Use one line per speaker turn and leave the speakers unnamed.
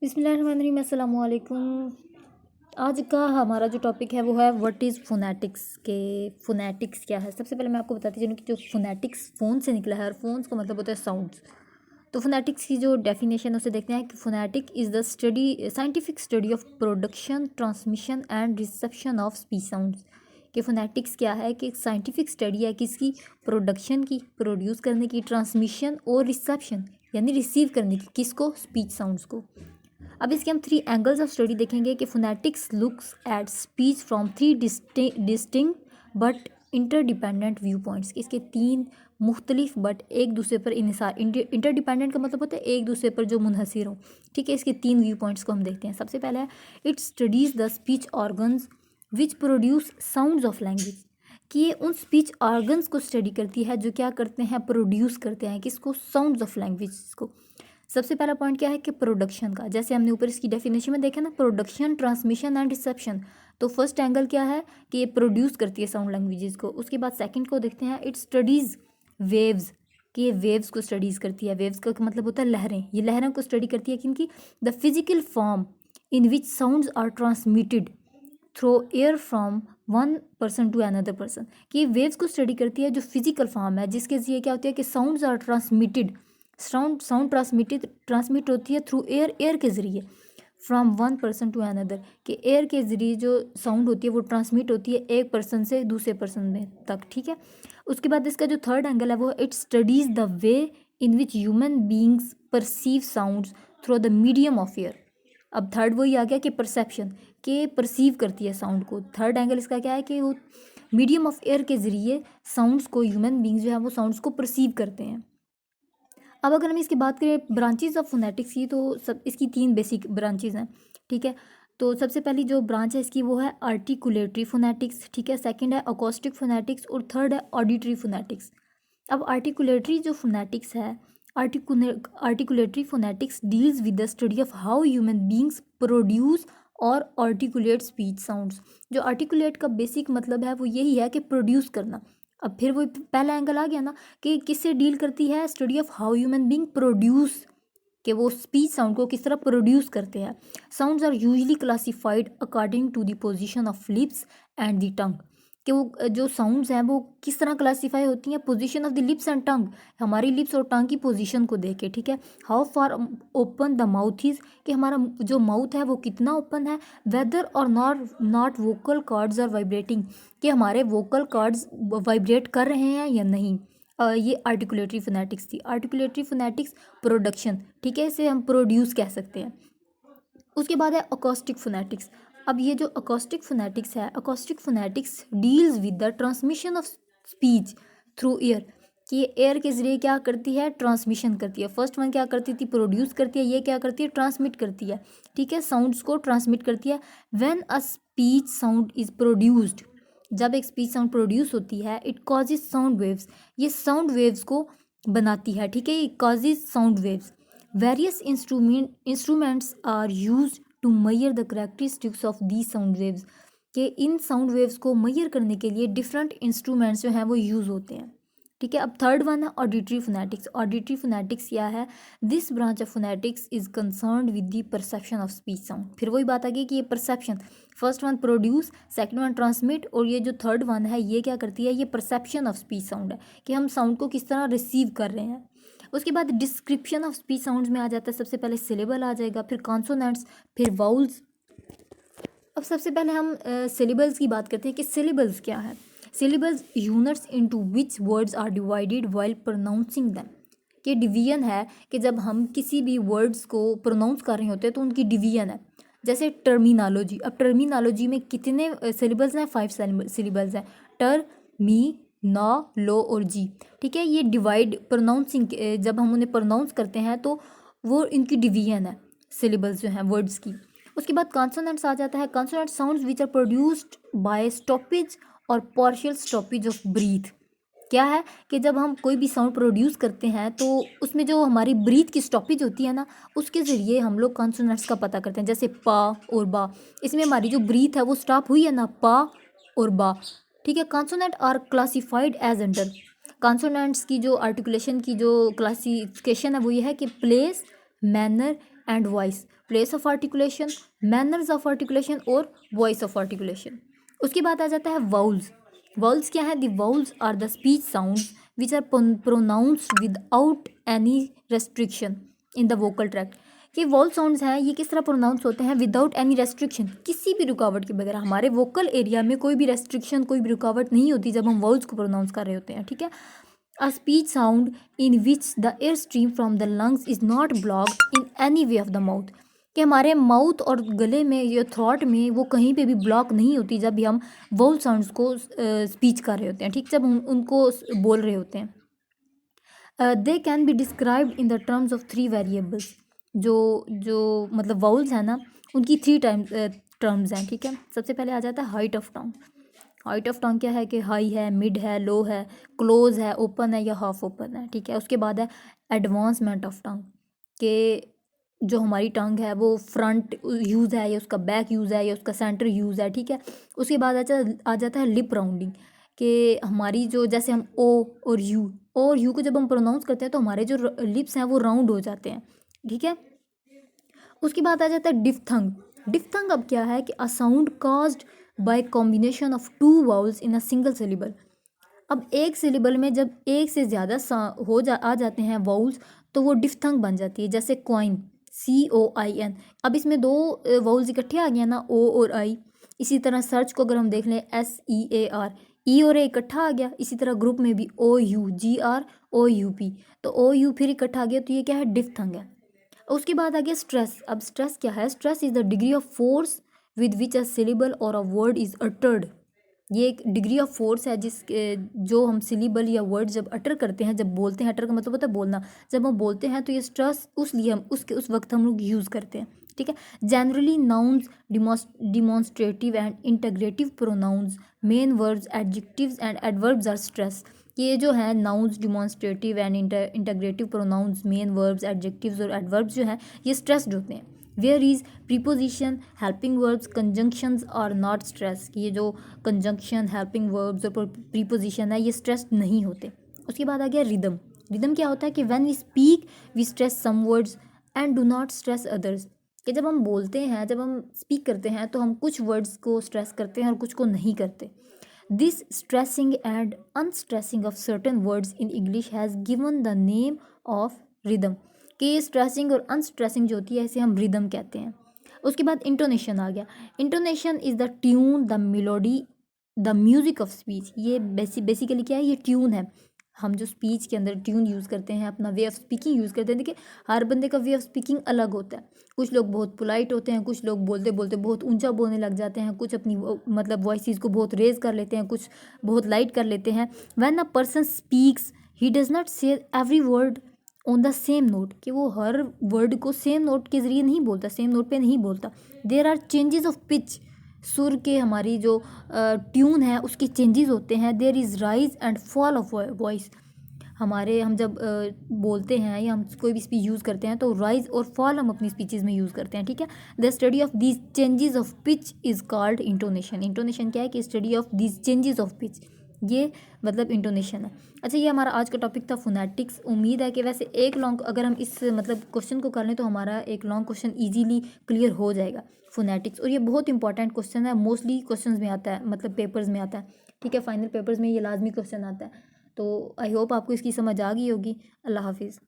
बिस्मिल्लाहिर्रहमानिर्रहीम, अस्सलाम वालेकुम। आज का हमारा जो टॉपिक है वो है व्हाट इज़ फोनेटिक्स। के फोनेटिक्स क्या है। सबसे पहले मैं आपको बताती चलूँ कि जो फोनेटिक्स फ़ोन से निकला है और फोन्स का मतलब होता है साउंड्स। तो फोनेटिक्स की जो डेफिनेशन है उसे देखते हैं कि phonetic is the study scientific study of production, transmission and reception of speech sounds. कि फोनेटिक्स क्या है कि साइंटिफिक स्टडी है किसकी, प्रोडक्शन की, प्रोड्यूस करने की, ट्रांसमिशन और रिसेप्शन यानी रिसीव करने की, किसको, स्पीच साउंड्स को। अब इसके हम 3 एंगल्स ऑफ स्टडी देखेंगे कि phonetics looks at speech from 3 distinct but interdependent view points. इसके 3 मुख्तलिफ बट एक दूसरे पर इनसार, इंटरडिपेंडेंट का मतलब होता है एक दूसरे पर जो मुनहसिर हो। ठीक है, इसके 3 व्यू पॉइंट्स को हम देखते हैं। सबसे पहले है it studies the speech organs which produce sounds of language. कि ये उन स्पीच ऑर्गन्स को स्टडी करती है जो क्या करते हैं, प्रोड्यूस करते हैं किसको, साउंड्स ऑफ लैंग्वेज को। सबसे पहला पॉइंट क्या है कि प्रोडक्शन का, जैसे हमने ऊपर इसकी डेफिनेशन में देखा ना, प्रोडक्शन, ट्रांसमिशन एंड रिसेप्शन। तो फर्स्ट एंगल क्या है कि ये प्रोड्यूस करती है साउंड लैंग्वेजेस को। उसके बाद सेकंड को देखते हैं, इट स्टडीज़ वेव्स। कि ये वेव्स को स्टडीज़ करती है। वेव्स का मतलब होता है लहरें। ये लहरों को स्टडी करती है किनकी, the physical form in which sounds are transmitted through air from one person to another person. कि वेव्स को स्टडी करती है जो फिजिकल फॉर्म है, जिसके जरिए क्या होती है कि sounds are transmitted, sound transmit होती है थ्रू एयर, एयर के ज़रिए, from one person to another. कि एयर के ज़रिए जो साउंड होती है वो ट्रांसमिट होती है एक पर्सन से दूसरे पर्सन में तक। ठीक है, उसके बाद इसका जो थर्ड एंगल है वो it studies the way in which human beings perceive sounds through the medium of air. अब थर्ड वही आ गया कि परसेप्शन, के परसीव करती है साउंड को। थर्ड एंगल इसका क्या है कि वो मीडियम ऑफ एयर के ज़रिए साउंड्स को, ह्यूमन बींग्स जो है वो साउंड्स को परसीव करते हैं। अब अगर हम इसकी बात करें ब्रांचेज ऑफ फोनेटिक्स की, तो सब इसकी 3 बेसिक ब्रांचेज हैं। ठीक है, तो सबसे पहली जो ब्रांच है इसकी वो है आर्टिकुलेटरी फोनेटिक्स। ठीक है, सेकंड है अकोस्टिक फोनेटिक्स और थर्ड है ऑडिटरी फोनेटिक्स। अब आर्टिकुलेटरी जो फोनेटिक्स है, articulatory phonetics deals with the study of how human beings produce और आर्टिकुलेट स्पीच साउंड्स। जो आर्टिकुलेट का बेसिक मतलब है वो यही है कि प्रोड्यूस करना। अब फिर वो पहला एंगल आ गया ना कि किससे डील करती है, study of how human being produce, कि वो स्पीच साउंड को किस तरह प्रोड्यूस करते हैं। Sounds are usually classified according to the position of lips and the tongue. कि वो जो साउंड्स हैं वो किस तरह क्लासीफाई होती हैं, position of the lips and tongue, हमारी लिप्स और टंग की पोजीशन को देख के। ठीक है, how far open the mouth is, कि हमारा जो माउथ है वो कितना ओपन है, वेदर और not vocal cords are vibrating, कि हमारे वोकल कॉर्ड्स वाइब्रेट कर रहे हैं या नहीं। ये आर्टिकुलेटरी फोनेटिक्स थी। आर्टिकुलेटरी फोनेटिक्स प्रोडक्शन, ठीक है, इसे हम प्रोड्यूस कह सकते हैं। उसके बाद है अकोस्टिक फोनेटिक्स। अब ये जो अकोस्टिक फोनेटिक्स है, acoustic phonetics deals with the transmission of speech through air. कि ये एयर के ज़रिए क्या करती है, ट्रांसमिशन करती है। फर्स्ट वन क्या करती थी, प्रोड्यूस करती है, ये क्या करती है, ट्रांसमिट करती है। ठीक है, साउंड्स को ट्रांसमिट करती है। When a speech sound is produced, जब एक स्पीच साउंड प्रोड्यूस होती है, इट कॉजेज साउंड वेव्स, ये साउंड वेव्स को बनाती है। ठीक है, it causes sound waves. Various instruments are use to measure the characteristics of the sound waves. के इन साउंड वेव्स को मैयर करने के लिए डिफरेंट इंस्ट्रूमेंट्स जो हैं वो यूज़ होते हैं। ठीक है, अब थर्ड वन है ऑडिटरी फोनेटिक्स। ऑडिटरी फोनेटिक्स क्या है, this branch of phonetics is concerned with the perception of speech sound. फिर वही बात आ गई कि ये perception, first one produce, second one transmit, और ये जो थर्ड वन है ये क्या करती है, ये परसेप्शन ऑफ स्पीच साउंड है, कि हम साउंड को किस तरह रिसीव कर रहे हैं। उसके बाद डिस्क्रिप्शन ऑफ स्पीच साउंड्स में आ जाता है, सबसे पहले सिलेबल आ जाएगा, फिर कॉन्सोनेंट्स, फिर वाउल्स। अब सबसे पहले हम सिलेबल्स की बात करते हैं कि सिलेबल्स क्या है। Syllables units into which words are divided while pronouncing them. कि डिवीजन है कि जब हम किसी भी वर्ड्स को प्रोनाउंस कर रहे होते हैं तो उनकी डिवीजन है। जैसे टर्मिनोलॉजी, अब टर्मिनोलॉजी में कितने सिलेबल्स हैं, 5 सिलेबल्स हैं, टर, मी, नॉ, लो और जी। ठीक है, ये डिवाइड प्रोनाउंसिंग, जब हम उन्हें प्रोनाउंस करते हैं तो वो इनकी डिवीजन है, सिलेबल्स जो हैं वर्ड्स की। उसके बाद कॉन्सोनेंट्स आ जाता है। Consonant sounds which are produced by stoppage और पार्शियल स्टॉपेज ऑफ ब्रीथ। क्या है कि जब हम कोई भी साउंड प्रोड्यूस करते हैं तो उसमें जो हमारी ब्रीथ की स्टॉपेज होती है ना, उसके ज़रिए हम लोग कॉन्सोनेंट्स का पता करते हैं। जैसे पा और बा, इसमें हमारी जो ब्रीथ है वो स्टॉप हुई है ना, पा और बा। ठीक है, consonant are classified as under. Consonants की जो आर्टिकुलेशन की जो क्लासिफिकेशन है वो ये है कि place, manner, and voice, place of articulation, manners of articulation और वॉइस ऑफ आर्टिकुलेशन। उसके बाद आ जाता है वाउल्स। वाउल्स क्या है? The vowels are the speech sounds which are pronounced without any restriction in the vocal tract. ये vowel sounds हैं, ये किस तरह प्रोनाउंस होते हैं? विदाउट एनी रेस्ट्रिक्शन, किसी भी रुकावट के बगैर। हमारे वोकल एरिया में कोई भी रेस्ट्रिक्शन, कोई भी रुकावट नहीं होती जब हम वॉल्स को प्रोनाउंस कर रहे होते हैं, ठीक है। अ speech sound in which the air stream from the lungs is not blocked in any way of the mouth, कि हमारे माउथ और गले में या थ्रॉट में वो कहीं पे भी ब्लॉक नहीं होती जब भी हम वॉल साउंड्स को स्पीच कर रहे होते हैं, ठीक, जब हम उनको बोल रहे होते हैं। They can be described in the terms of 3 variables. जो मतलब वाउल्स हैं ना, उनकी 3 टर्म्स हैं, ठीक है। सबसे पहले आ जाता है height of tongue. Height of tongue क्या है? कि हाई है, मिड है, लो है, क्लोज है, ओपन है या हाफ ओपन है, ठीक है। उसके बाद है एडवांसमेंट ऑफ टंग, कि जो हमारी टंग है वो फ्रंट यूज़ है या उसका बैक यूज़ है या उसका सेंटर यूज़ है, ठीक है। उसके बाद आ जाता है लिप राउंडिंग, कि हमारी जो, जैसे हम ओ और यू को जब हम प्रोनाउंस करते हैं तो हमारे जो लिप्स हैं वो राउंड हो जाते हैं, ठीक है। उसके बाद आ जाता है डिफ्थंग। डिफ्थंग अब क्या है? कि a sound caused by combination of 2 vowels in a single syllable. अब एक सिलेबल में जब एक से ज़्यादा आ जाते हैं वाउल्स तो वो डिफ्थंग बन जाती है। जैसे क्वाइन, COIN, अब इसमें 2 वाउल्स इकट्ठे आ गया ना, O और I। इसी तरह सर्च को अगर हम देख लें, SEAR, E और A इकट्ठा आ गया। इसी तरह ग्रुप में भी OUGROUP, तो OU फिर इकट्ठा आ गया, तो ये क्या है? डिफ्थंग है। उसके बाद आ गया स्ट्रेस। अब स्ट्रेस क्या है? Stress is the degree of force with which a syllable और अ वर्ड इज अटर्ड। ये एक डिग्री ऑफ फोर्स है जो हम सिलेबल या वर्ड जब अटर करते हैं, जब बोलते हैं, अटर का मतलब होता है बोलना, जब हम बोलते हैं तो ये स्ट्रेस उस वक्त हम लोग यूज़ करते हैं, ठीक है। Generally nouns, demonstrative and interrogative pronouns, main verbs, adjectives and adverbs are stress. ये जो है nouns, demonstrative and interrogative pronouns, main verbs, adjectives और एडवर्ब्स जो हैं ये स्ट्रेस्ड होते हैं। Where is preposition, helping verbs, conjunctions are not stress. ये जो कंजंक्शन, हेल्पिंग वर्ब्स और प्रीपोजिशन है ये स्ट्रेस नहीं होते। उसके बाद आ गया रिदम। रिदम क्या होता है? कि when we speak we stress some words and do not stress others, कि जब हम बोलते हैं, जब हम स्पीक करते हैं तो हम कुछ वर्ड्स को स्ट्रेस करते हैं और कुछ को नहीं करते। This stressing and unstressing of certain words in English has given the name of rhythm, कि स्ट्रेसिंग और अनस्ट्रेसिंग जो होती है इसे हम रिदम कहते हैं। उसके बाद इंटोनेशन आ गया। Intonation is the tune, the melody, the music of speech. ये बेसिकली क्या है? ये ट्यून है। हम जो स्पीच के अंदर ट्यून यूज़ करते हैं, अपना वे ऑफ स्पीकिंग यूज़ करते हैं। देखिए, हर बंदे का वे ऑफ स्पीकिंग अलग होता है। कुछ लोग बहुत पोलाइट होते हैं, कुछ लोग बोलते बोलते बहुत ऊंचा बोलने लग जाते हैं, कुछ अपनी मतलब वॉइस को बहुत रेज कर लेते हैं, कुछ बहुत लाइट कर लेते हैं। When a person speaks he does not say every word on the same note, कि वो हर वर्ड को सेम नोट के ज़रिए नहीं बोलता, सेम नोट पे नहीं बोलता। There are changes of pitch, सुर के हमारी जो ट्यून है उसके चेंजेस होते हैं। There is rise and fall of voice. हम जब बोलते हैं या हम कोई भी स्पीच यूज़ करते हैं तो राइज और फॉल हम अपनी स्पीचेज़ में यूज़ करते हैं, ठीक है। The study of these changes of pitch is called intonation. Intonation क्या है? कि study of these changes of pitch, ये मतलब इंटोनेशन है। अच्छा, ये हमारा आज का टॉपिक था फोनेटिक्स। उम्मीद है कि वैसे एक लॉन्ग अगर हम इस मतलब क्वेश्चन को कर लें तो हमारा एक लॉन्ग क्वेश्चन इजीली क्लियर हो जाएगा फोनेटिक्स। और ये बहुत इंपॉर्टेंट क्वेश्चन है, मोस्टली क्वेश्चंस में आता है, मतलब पेपर्स में आता है, ठीक है। फाइनल पेपर्स में ये लाजमी क्वेश्चन आता है। तो आई होप आपको इसकी समझ आ गई होगी। अल्लाह हाफिज़।